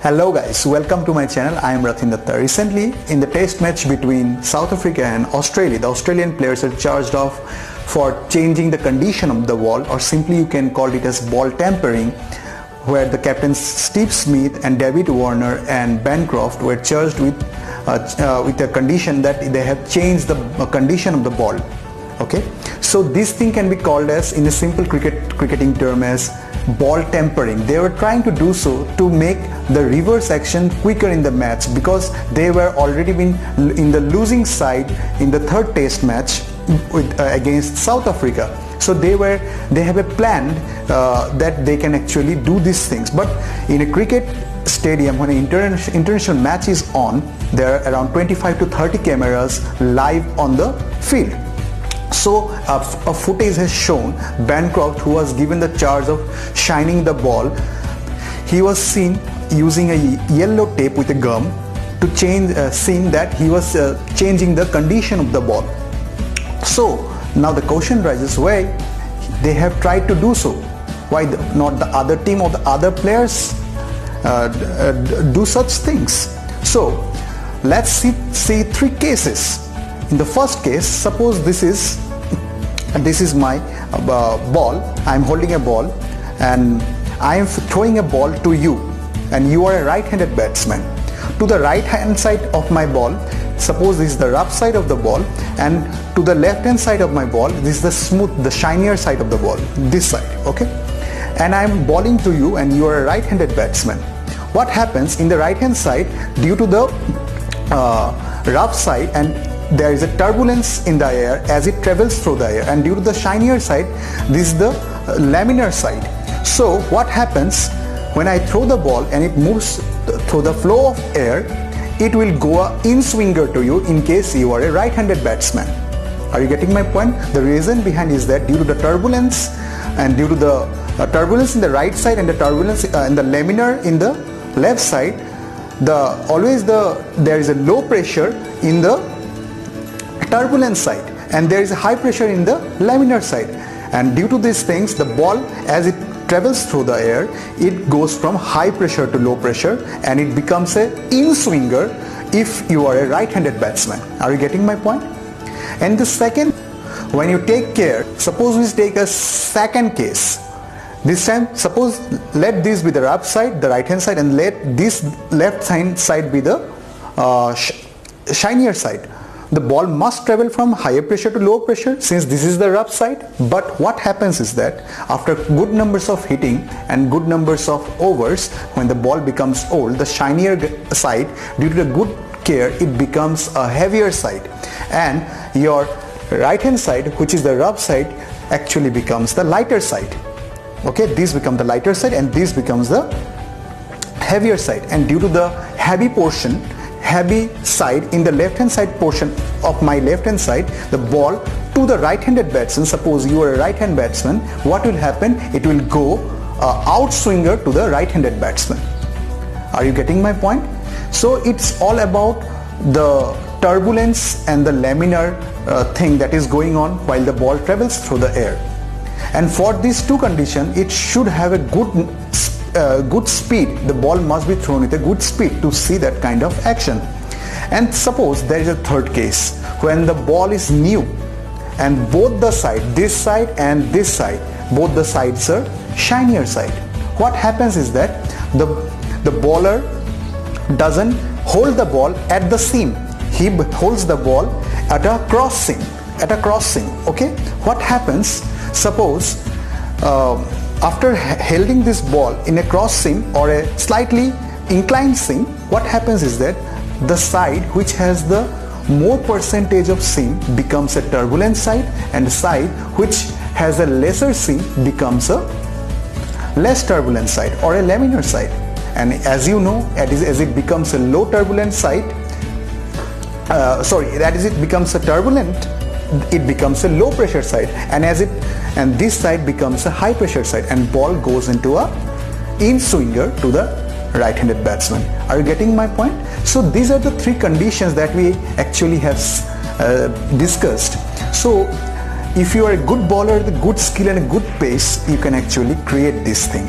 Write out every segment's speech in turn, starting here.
Hello guys, welcome to my channel. I am Rathin Datta. Recently, in the test match between South Africa and Australia, the Australian players are charged off for changing the condition of the ball, or simply you can call it as ball tampering, where the captains Steve Smith and David Warner and Bancroft were charged with a condition that they have changed the condition of the ball. Okay, so this thing can be called as, in a simple cricketing term, as ball tampering. They were trying to do so to make the reverse action quicker in the match, because they were already been in the losing side in the third test match against South Africa. So they have a plan that they can actually do these things. But in a cricket stadium, when an international match is on, there are around 25 to 30 cameras live on the field. So a footage has shown Bancroft, who was given the charge of shining the ball, he was seen using a yellow tape with a gum to change, seeing that he was changing the condition of the ball. So now the question rises, why they have tried to do so? Why not the other team or the other players do such things? So let's see three cases. In the first case, suppose this is my ball. I am holding a ball and I am throwing a ball to you, and you are a right-handed batsman. To the right-hand side of my ball, suppose this is the rough side of the ball, and to the left-hand side of my ball, this is the smooth, the shinier side of the ball, this side. Okay, and I am bowling to you, and you are a right-handed batsman. What happens in the right-hand side, due to the rough side, and there is a turbulence in the air as it travels through the air, and due to the shinier side, this is the laminar side. So what happens when I throw the ball and it moves through the flow of air, it will go a in-swinger to you in case you are a right-handed batsman. Are you getting my point? The reason behind is that due to the turbulence, and due to the turbulence in the right side and the turbulence in the laminar in the left side, there is a low pressure in the turbulence side, and there is a high pressure in the laminar side, and due to these things, the ball, as it travels through the air, it goes from high pressure to low pressure, and it becomes a in-swinger if you are a right-handed batsman. Are you getting my point? And the second, when you take care, suppose we take a second case. This time, suppose let this be the rough side, the right-hand side, and let this left-hand side be the shinier side. The ball must travel from higher pressure to low pressure, since this is the rough side. But what happens is that after good numbers of hitting and good numbers of overs, when the ball becomes old, the shinier side, due to the good care, it becomes a heavier side, and your right hand side, which is the rough side, actually becomes the lighter side. Okay, this becomes the lighter side and this becomes the heavier side, and due to the heavy side in the left hand side portion of my left hand side, the ball to the right handed batsman, suppose you are a right hand batsman, what will happen? It will go out swinger to the right handed batsman. Are you getting my point? So it's all about the turbulence and the laminar thing that is going on while the ball travels through the air, and for these two conditions, it should have a good speed. The ball must be thrown with a good speed to see that kind of action. And suppose there is a third case, when the ball is new and both the side, this side and this side, both the sides are shinier side. What happens is that the bowler doesn't hold the ball at the seam, he holds the ball at a cross seam. Okay, what happens? Suppose after holding this ball in a cross seam or a slightly inclined seam, what happens is that the side which has the more percentage of seam becomes a turbulent side, and the side which has a lesser seam becomes a less turbulent side or a laminar side. And as you know, as it becomes a low turbulent side, it becomes a turbulent, it becomes a low pressure side, and this side becomes a high pressure side, and ball goes into a in-swinger to the right-handed batsman. Are you getting my point? So these are the three conditions that we actually have discussed. So if you are a good bowler with good skill and a good pace, you can actually create this thing.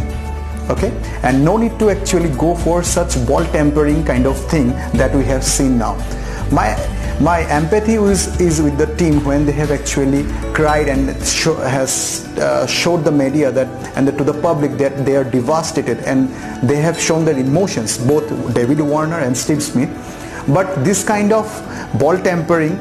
okay, and no need to actually go for such ball tampering kind of thing that we have seen now. My empathy is with the team when they have actually cried and showed the media that and to the public that they are devastated, and they have shown their emotions, both David Warner and Steve Smith. But this kind of ball tampering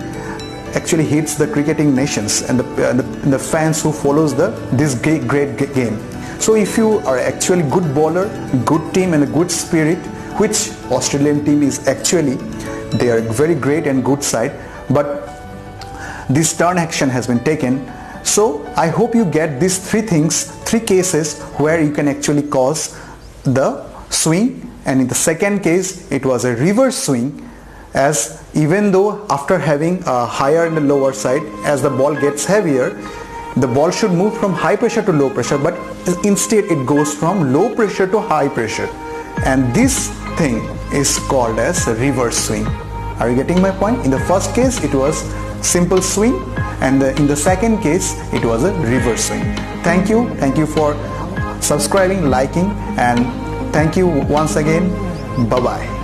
actually hits the cricketing nations and the fans who follows this great game. So if you are actually good bowler, good team and a good spirit, which Australian team is actually, they are very great and good side, but this turn action has been taken. So I hope you get these three cases where you can actually cause the swing, and in the second case it was a reverse swing, as even though after having a higher and a lower side, as the ball gets heavier, the ball should move from high pressure to low pressure, but instead it goes from low pressure to high pressure, and this thing is called as a reverse swing. Are you getting my point? In the first case it was simple swing, and in the second case it was a reverse swing. Thank you for subscribing, liking, and thank you once again. Bye bye.